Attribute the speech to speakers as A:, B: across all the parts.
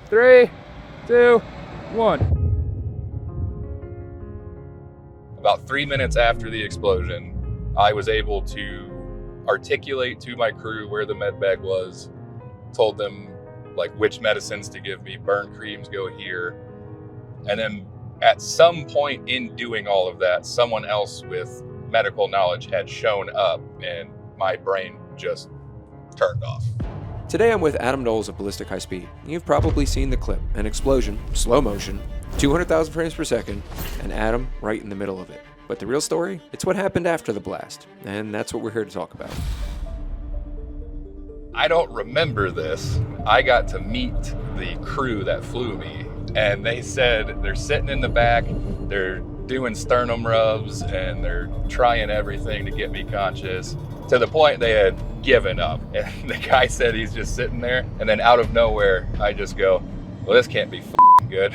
A: 3, 2, 1. About 3 minutes after the explosion, I was able to articulate to my crew where the med bag was, told them like which medicines to give me, burn creams go here. And then at some point in doing all of that, someone else with medical knowledge had shown up and my brain just turned off.
B: Today I'm with Adam Knowles of Ballistic Highspeed. You've probably seen the clip, an explosion, slow motion, 200,000 frames per second, and Adam right in the middle of it. But the real story, it's what happened after the blast, and that's what we're here to talk about.
A: I don't remember this. I got to meet the crew that flew me, and they said they're sitting in the back, they're doing sternum rubs, and they're trying everything to get me conscious, to the point they had given up. And the guy said he's just sitting there, and then out of nowhere, I just go, well, this can't be good.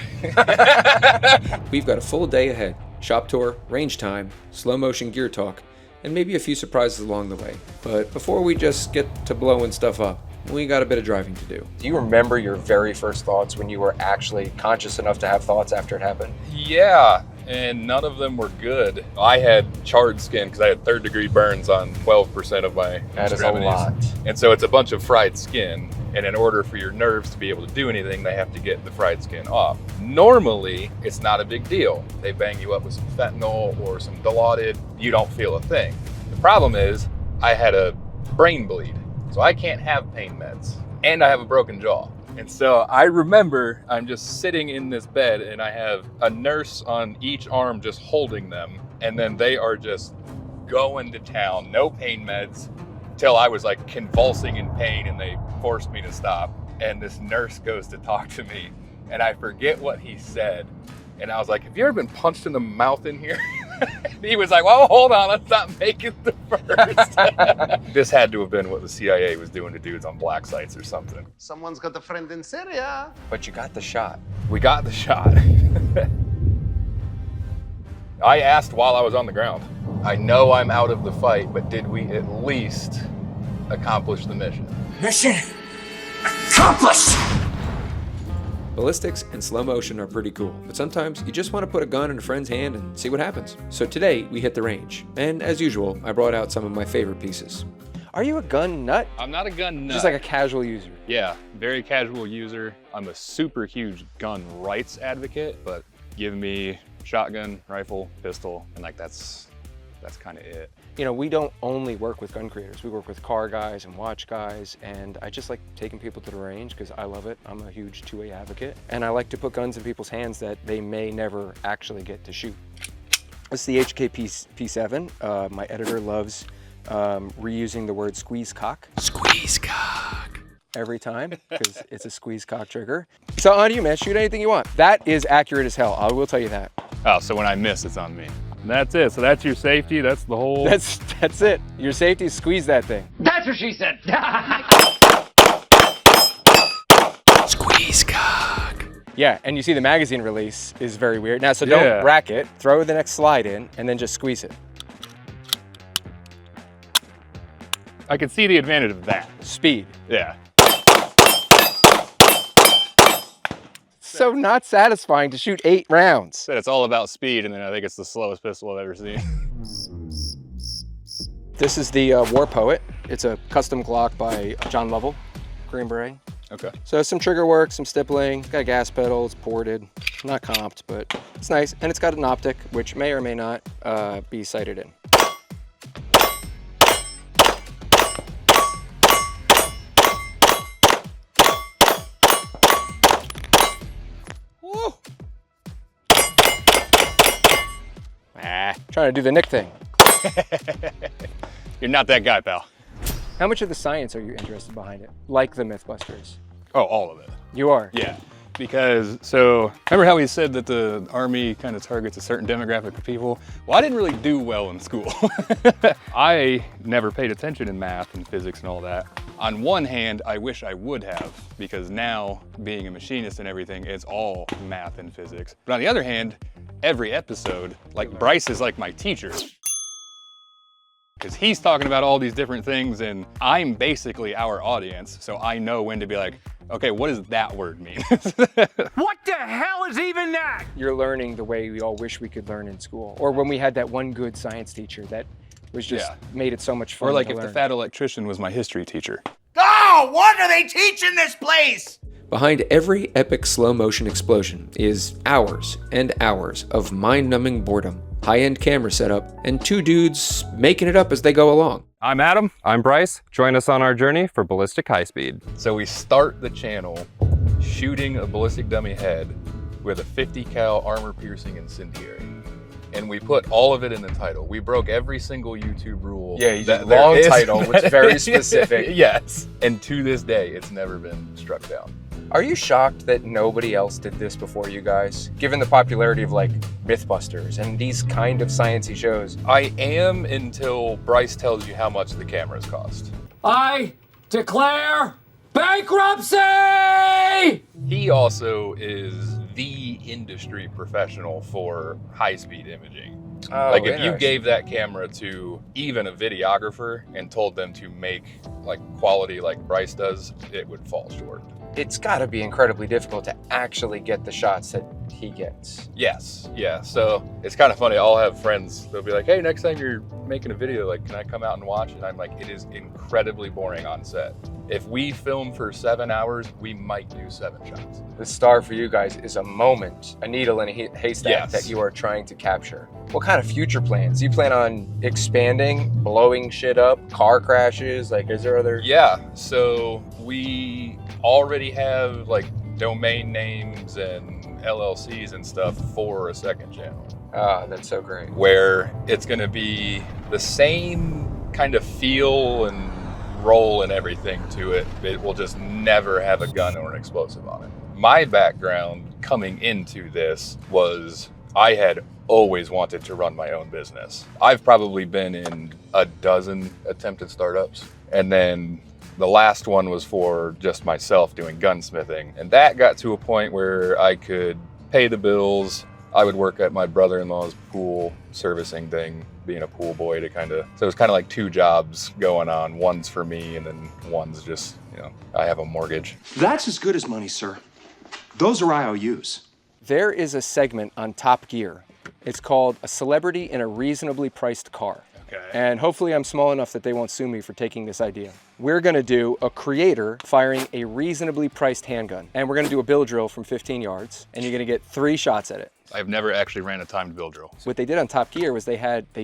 B: We've got a full day ahead. Shop tour, range time, slow motion gear talk, and maybe a few surprises along the way. But before we just get to blowing stuff up, we got a bit of driving to do.
C: Do you remember your very first thoughts when you were actually conscious enough to have thoughts after it happened?
A: Yeah, and none of them were good. I had charred skin because I had 3rd-degree burns on 12% of my
C: That is a
A: extremities.
C: lot.
A: And so it's a bunch of fried skin. And in order for your nerves to be able to do anything, they have to get the fried skin off. Normally, it's not a big deal. They bang you up with some fentanyl or some Dilaudid, you don't feel a thing. The problem is, I had a brain bleed, so I can't have pain meds. And I have a broken jaw. And so I remember I'm just sitting in this bed and I have a nurse on each arm just holding them. And then they are just going to town, no pain meds, till I was like convulsing in pain and they forced me to stop. And this nurse goes to talk to me and I forget what he said. And I was like, have you ever been punched in the mouth in here? He was like, well, hold on, let's not make it the first. This had to have been what the CIA was doing to dudes on black sites or something.
D: Someone's got a friend in Syria.
C: But you got the shot.
A: We got the shot. I asked while I was on the ground. I know I'm out of the fight, but did we at least accomplish the mission?
E: Mission accomplished!
B: Ballistics and slow motion are pretty cool, but sometimes you just want to put a gun in a friend's hand and see what happens. So today, we hit the range. And as usual, I brought out some of my favorite pieces.
C: Are you a gun nut?
A: I'm not a gun nut.
C: Just like a casual user.
A: Yeah, very casual user. I'm a super huge gun rights advocate, but give me shotgun, rifle, pistol, and like that's kind of it.
C: You know, we don't only work with gun creators. We work with car guys and watch guys, and I just like taking people to the range because I love it. I'm a huge 2A advocate, and I like to put guns in people's hands that they may never actually get to shoot. This is the HK P7. My editor loves reusing the word squeeze cock.
B: Squeeze cock.
C: Every time, because it's a squeeze cock trigger. So on to you, man, shoot anything you want. That is accurate as hell, I will tell you that.
A: Oh, so when I miss, it's on me. That's it, so that's your safety, that's the whole...
C: That's it. Your safety, squeeze that thing.
E: That's what she said.
B: Squeeze cock.
C: Yeah, and you see the magazine release is very weird. Now, so don't rack it, throw the next slide in, and then just squeeze it.
A: I can see the advantage of that.
C: Speed.
A: Yeah.
C: So not satisfying to shoot 8 rounds.
A: Said it's all about speed, and then I think it's the slowest pistol I've ever seen.
C: This is the War Poet. It's a custom Glock by John Lovell, Green Beret.
A: Okay.
C: So some trigger work, some stippling, got a gas pedal, it's ported, not comped, but it's nice. And it's got an optic, which may or may not be sighted in. Trying to do the Nick thing.
A: You're not that guy, pal.
C: How much of the science are you interested behind it? Like the Mythbusters?
A: Oh, all of it.
C: You are?
A: Yeah. Because, so, remember how we said that the Army kind of targets a certain demographic of people? Well, I didn't really do well in school. I never paid attention in math and physics and all that. On one hand, I wish I would have, because now, being a machinist and everything, it's all math and physics. But on the other hand, every episode, like Bryce is like my teacher. Because he's talking about all these different things and I'm basically our audience. So I know when to be like, Okay, what does that word mean?
E: What the hell is even that?
C: You're learning the way we all wish we could learn in school. Or when we had that one good science teacher that was just made it so much fun
A: Or like
C: to
A: if
C: learn.
A: the fat electrician was my history teacher.
E: Oh, what do they teach in this place?
B: Behind every epic slow motion explosion is hours and hours of mind-numbing boredom, high-end camera setup, and two dudes making it up as they go along.
F: I'm Adam. I'm Bryce. Join us on our journey for Ballistic Highspeed.
A: So we start the channel shooting a ballistic dummy head with a 50 cal armor piercing incendiary. And we put all of it in the title. We broke every single YouTube rule.
B: Yeah, you
A: that
B: did
A: there
B: long
A: is.
B: title, which is very specific.
A: Yes. And to this day, it's never been struck down.
C: Are you shocked that nobody else did this before you guys? Given the popularity of like Mythbusters and these kind of sciencey shows.
A: I am until Bryce tells you how much the cameras cost.
E: I declare bankruptcy!
A: He also is the industry professional for high-speed imaging.
C: Oh,
A: Like if you
C: interesting.
A: gave that camera to even a videographer and told them to make like quality like Bryce does, it would fall short.
C: It's gotta be incredibly difficult to actually get the shots that he gets.
A: Yes, yeah. So it's kind of funny. I'll have friends, they'll be like, hey, next time you're making a video, like, can I come out and watch? And I'm like, it is incredibly boring on set. If we film for 7 hours, we might do 7 shots.
C: The star for you guys is a moment, a needle in a haystack
A: Yes.
C: that you are trying to capture. What kind of future plans? You plan on expanding, blowing shit up, car crashes? Like, is there other?
A: Yeah, so we already have like domain names and LLCs and stuff for a second channel,
C: Ah, that's so great.
A: where it's gonna be the same kind of feel and roll and everything to it. It will just never have a gun or an explosive on it. My background coming into this was I had always wanted to run my own business. I've probably been in a dozen attempted startups, and then the last one was for just myself doing gunsmithing. And that got to a point where I could pay the bills. I would work at my brother-in-law's pool servicing thing, being a pool boy to kind of, so it was kind of like 2 jobs going on. One's for me and then one's just, you know, I have a mortgage.
G: That's as good as money, sir. Those are IOUs.
C: There is a segment on Top Gear. It's called A Celebrity in a Reasonably Priced Car.
A: Okay.
C: And hopefully I'm small enough that they won't sue me for taking this idea. We're gonna do a creator firing a reasonably priced handgun. And we're gonna do a bill drill from 15 yards, and you're gonna get 3 shots at it.
A: I've never actually ran a timed bill drill.
C: What they did on Top Gear was they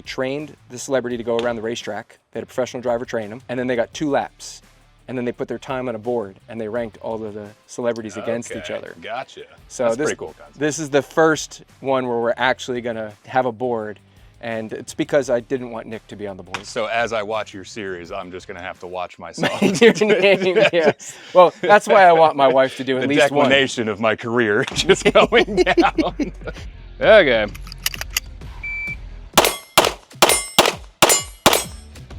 C: trained the celebrity to go around the racetrack. They had a professional driver train them, and then they got 2 laps. And then they put their time on a board, and they ranked all of the celebrities against each other.
A: Gotcha.
C: So
A: That's
C: this,
A: pretty cool concept.
C: This is the first one where we're actually gonna have a board, and it's because I didn't want Nick to be on the board.
A: So as I watch your series, I'm just gonna have to watch myself.
C: Your name, yeah. Well, that's why I want my wife to do at
A: The
C: least one.
A: declination of my career just going down. Okay. I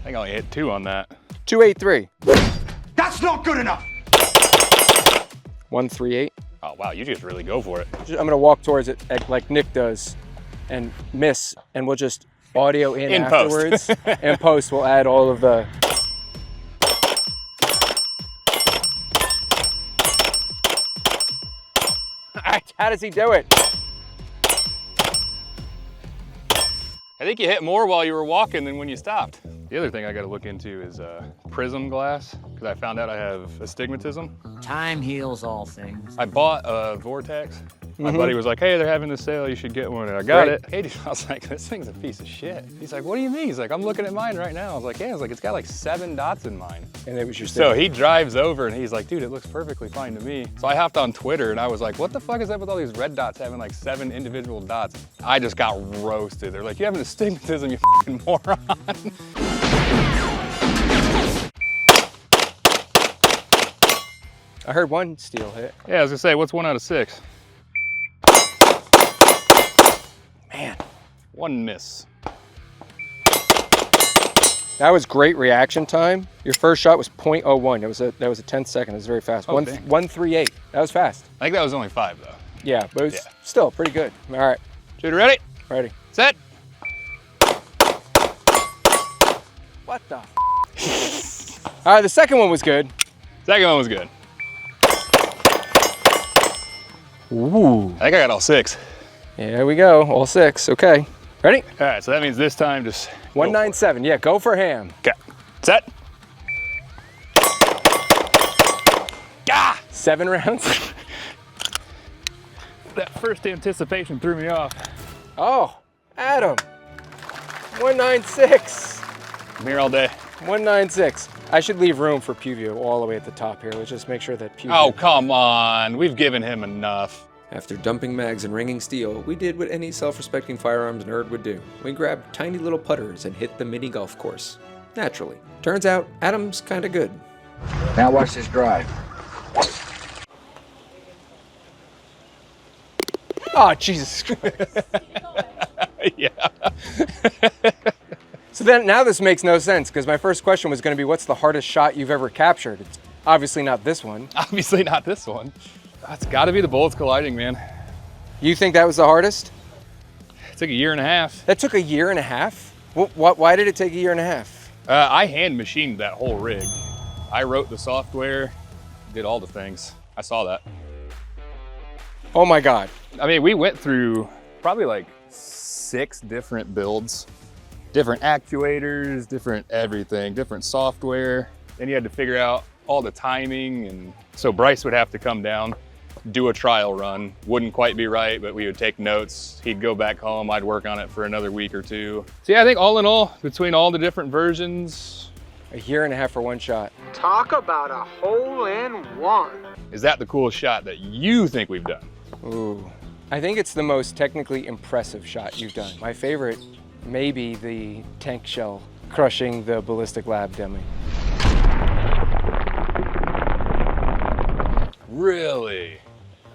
A: think I only hit 2 on that.
C: 283.
E: That's not good enough!
C: 138.
A: Oh wow, you just really go for it.
C: I'm gonna walk towards it like Nick does and miss, and we'll just audio in
A: post.
C: afterwards. In post, we'll add all of the. How does he do it?
A: I think you hit more while you were walking than when you stopped. The other thing I gotta look into is prism glass, because I found out I have astigmatism.
H: Time heals all things.
A: I bought a Vortex. My buddy was like, hey, they're having this sale, you should get one, and I got it. Hey, dude, I was like, this thing's a piece of shit. He's like, what do you mean? He's like, I'm looking at mine right now. I was like, yeah, it's got like 7 dots in mine.
C: And it was your
A: So he drives over and he's like, dude, it looks perfectly fine to me. So I hopped on Twitter and I was like, what the fuck is up with all these red dots having like 7 individual dots? I just got roasted. They're like, you have an astigmatism, you fucking moron.
C: I heard 1 steel hit.
A: Yeah, I was gonna say, what's 1 out of 6?
C: Man,
A: 1 miss.
C: that was great reaction time. Your first shot was .01. That was a 10th second. It was very fast.
A: Oh, dang.
C: 138. That was fast.
A: I think that was only 5 though.
C: Yeah, but it was
A: Yeah.
C: still pretty good. All right,
A: Shooter ready?
C: ready.
A: Set.
C: What the? All right, the second one was good.
A: Second one was good.
C: Ooh.
A: I think I got all 6.
C: Here we go, all 6, okay. Ready?
A: All right, so that means this time just
C: 197, yeah, go for ham.
A: Okay, set.
C: 7 rounds.
A: That first anticipation threw me off.
C: Oh, Adam, 196.
A: I'm here all day.
C: 196. I should leave room for Puvio all the way at the top here. Let's just make sure that Puvio...
A: Oh, come on. We've given him enough.
B: After dumping mags and ringing steel, we did what any self-respecting firearms nerd would do. We grabbed tiny little putters and hit the mini golf course. Naturally. Turns out, Adam's kinda good.
E: Now watch this drive.
C: Oh, Jesus.
A: Yeah.
C: So then, now this makes no sense, because my first question was going to be, what's the hardest shot you've ever captured? It's obviously not this one.
A: Obviously not this one. That's got to be the bullets colliding, man.
C: You think that was the hardest?
A: It took a year and a half.
C: That took a year and a half? Why did it take a year and a half?
A: I hand machined that whole rig. I wrote the software, did all the things. I saw that.
C: Oh my God.
A: I mean, we went through probably like 6 different builds, different actuators, different everything, different software. Then you had to figure out all the timing. And so Bryce would have to come down, do a trial run. Wouldn't quite be right, but we would take notes. He'd go back home. I'd work on it for another week or 2. So yeah, I think all in all, between all the different versions,
C: A year and a half for one shot.
E: Talk about a hole-in-one.
A: is that the coolest shot that you think we've done?
C: Ooh. I think it's the most technically impressive shot you've done. My favorite, maybe the tank shell crushing the ballistic lab demi.
A: Really?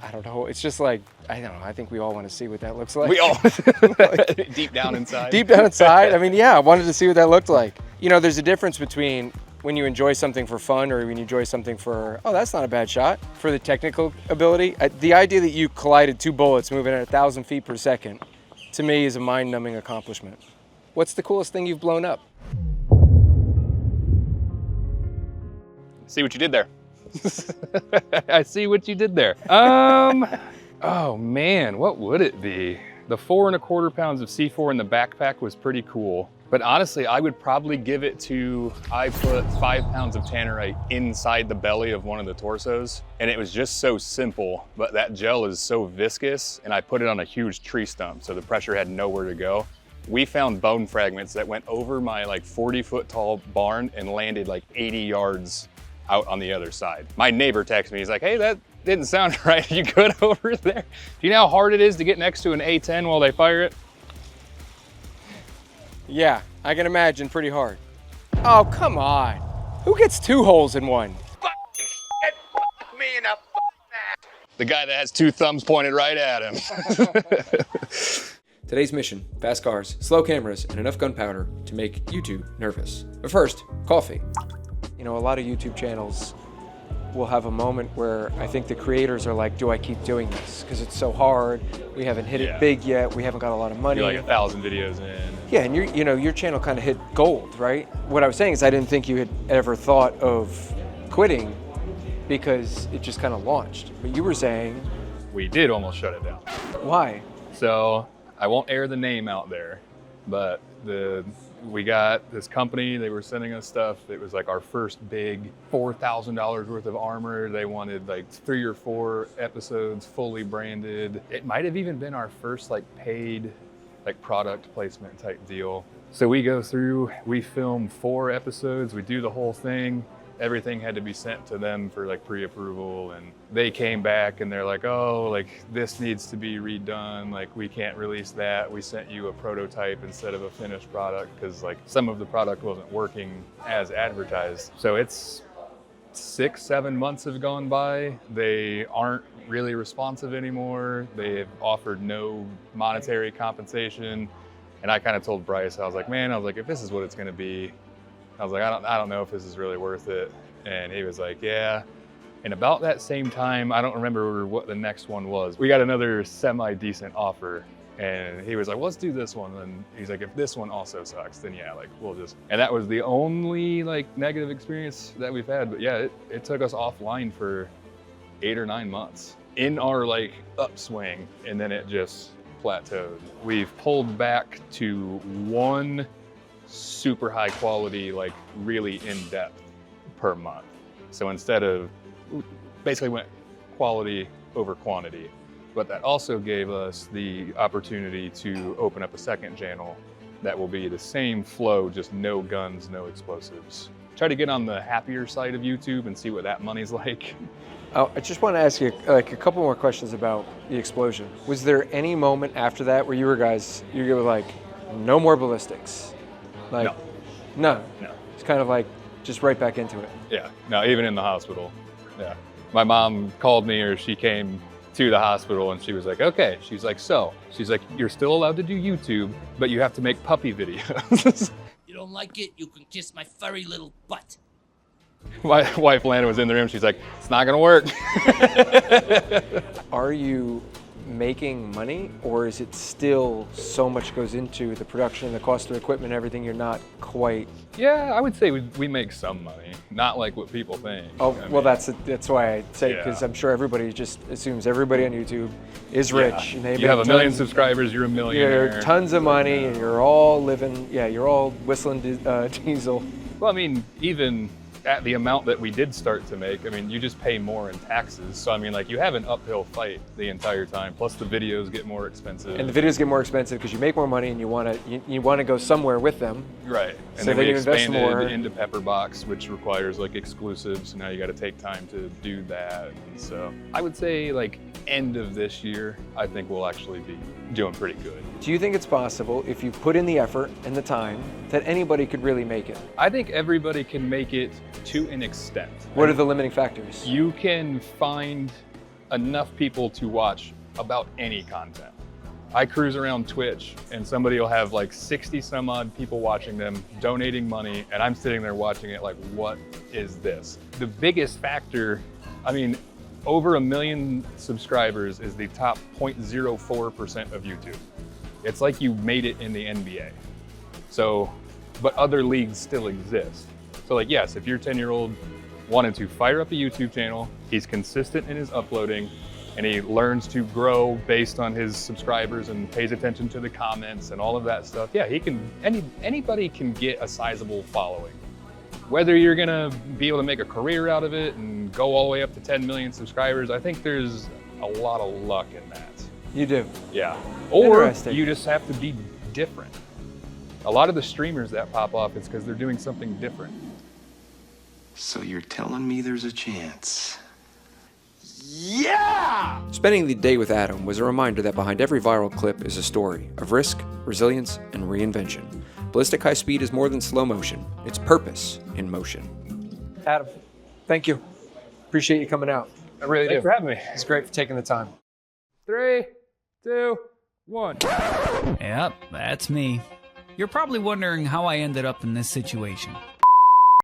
C: I don't know, it's just like, I don't know, I think we all want to see what that looks like.
A: We all, deep down inside.
C: Deep down inside, I mean, yeah, I wanted to see what that looked like. You know, there's a difference between when you enjoy something for fun or when you enjoy something for, oh, that's not a bad shot, for the technical ability. The idea that you collided 2 bullets moving at 1,000 feet per second, to me, is a mind-numbing accomplishment. What's the coolest thing you've blown up?
A: See what you did there. I see what you did there. Oh man, what would it be? The 4 1/4 pounds of C4 in the backpack was pretty cool. But honestly, I would probably give it to, I put 5 pounds of tannerite inside the belly of one of the torsos, and it was just so simple, but that gel is so viscous, and I put it on a huge tree stump, so the pressure had nowhere to go. We found bone fragments that went over my like 40-foot tall barn and landed like 80 yards out on the other side. My neighbor texted me, he's like, hey, that didn't sound right. You good over there? Do you know how hard it is to get next to an A10 while they fire it?
C: Yeah, I can imagine, pretty hard. Oh, come on. Who gets 2 holes in one?
A: The guy that has 2 thumbs pointed right at him.
B: Today's mission, fast cars, slow cameras, and enough gunpowder to make you two nervous. But first, coffee.
C: You know, a lot of YouTube channels will have a moment where I think the creators are like, do I keep doing this? Because it's so hard. We haven't hit it big yet. We haven't got a lot of money.
A: You're like 1,000 videos in.
C: Yeah, and your channel kind of hit gold, right? What I was saying is I didn't think you had ever thought of quitting because it just kind of launched. But you were saying...
A: We did almost shut it down.
C: Why?
A: So I won't air the name out there, but we got this company, they were sending us stuff. It was like our first big $4,000 worth of armor. They wanted like 3 or 4 episodes fully branded. It might have even been our first like paid like product placement type deal. So we go through, we film 4 episodes, we do the whole thing. Everything had to be sent to them for like pre-approval, and they came back and they're like, oh, like this needs to be redone. Like we can't release that. We sent you a prototype instead of a finished product because like some of the product wasn't working as advertised. So it's 6-7 months have gone by. They aren't really responsive anymore. They've offered no monetary compensation. And I kind of told Bryce, I was like, man, if this is what it's gonna be, I was like, I don't know if this is really worth it. And he was like, yeah. And about that same time, I don't remember what the next one was. We got another semi-decent offer. And he was like, well, let's do this one. And he's like, if this one also sucks, then yeah, like we'll just. And that was the only like negative experience that we've had. But yeah, it took us offline for 8 or 9 months. in our like upswing, and then it just plateaued. We've pulled back to one super high quality, like really in depth per month. So instead of, basically went quality over quantity, but that also gave us the opportunity to open up a second channel that will be the same flow, just no guns, no explosives. Try to get on the happier side of YouTube and see what that money's like.
C: Oh, I just want to ask you like a couple more questions about the explosion. Was there any moment after that where you were like, no more ballistics? Like, no. It's kind of like just right back into it.
A: Yeah, no, even in the hospital. Yeah. My mom called me, or she came to the hospital, and she was like, okay. She's like, she's like, you're still allowed to do YouTube, but you have to make puppy videos.
H: You don't like it? You can kiss my furry little butt.
A: My wife Lana was in the room. She's like, it's not gonna work.
C: Are you making money, or is it still so much goes into the production, the cost of equipment, everything, you're not quite?
A: Yeah, I would say we make some money, not like what people think.
C: Oh, well, that's why I say, because I'm sure everybody just assumes everybody on YouTube is rich. And
A: you have a million subscribers, you're a millionaire.
C: You're tons of money, and you're all living, you're all whistling diesel.
A: Well, I mean, even at the amount that we did start to make, I mean, you just pay more in taxes. So I mean, like, you have an uphill fight the entire time. Plus the videos get more expensive.
C: And the videos get more expensive because you make more money and you want to go somewhere with them.
A: Right. And
C: so
A: then we
C: you invest
A: expanded
C: more
A: into Pepperbox, which requires like exclusives. So now you got to take time to do that. And so I would say like end of this year, I think we'll actually be doing pretty good.
C: Do you think it's possible, if you put in the effort and the time, that anybody could really make it?
A: I think everybody can make it to an extent.
C: What are the limiting factors?
A: You can find enough people to watch about any content. I cruise around Twitch and somebody will have like 60 some odd people watching them, donating money, and I'm sitting there watching it like, what is this? The biggest factor, I mean, over 1 million subscribers is the top 0.04% of YouTube. It's like you made it in the NBA. So, but other leagues still exist. So like, yes, if your 10-year-old wanted to fire up a YouTube channel, he's consistent in his uploading, and he learns to grow based on his subscribers and pays attention to the comments and all of that stuff. Yeah, he can, anybody can get a sizable following. Whether you're gonna be able to make a career out of it and go all the way up to 10 million subscribers, I think there's a lot of luck in that.
C: You do?
A: Yeah. Or you just have to be different. A lot of the streamers that pop off, it's because they're doing something different.
G: So you're telling me there's a chance?
B: Spending the day with Adam was a reminder that behind every viral clip is a story of risk, resilience, and reinvention. Ballistic Highspeed is more than slow motion. It's purpose in motion.
C: Adam, thank you. Appreciate you coming out. I really do.
A: Thanks for having me.
C: It's great for taking the time.
A: 3, 2, 1.
H: Yep, that's me. You're probably wondering how I ended up in this situation.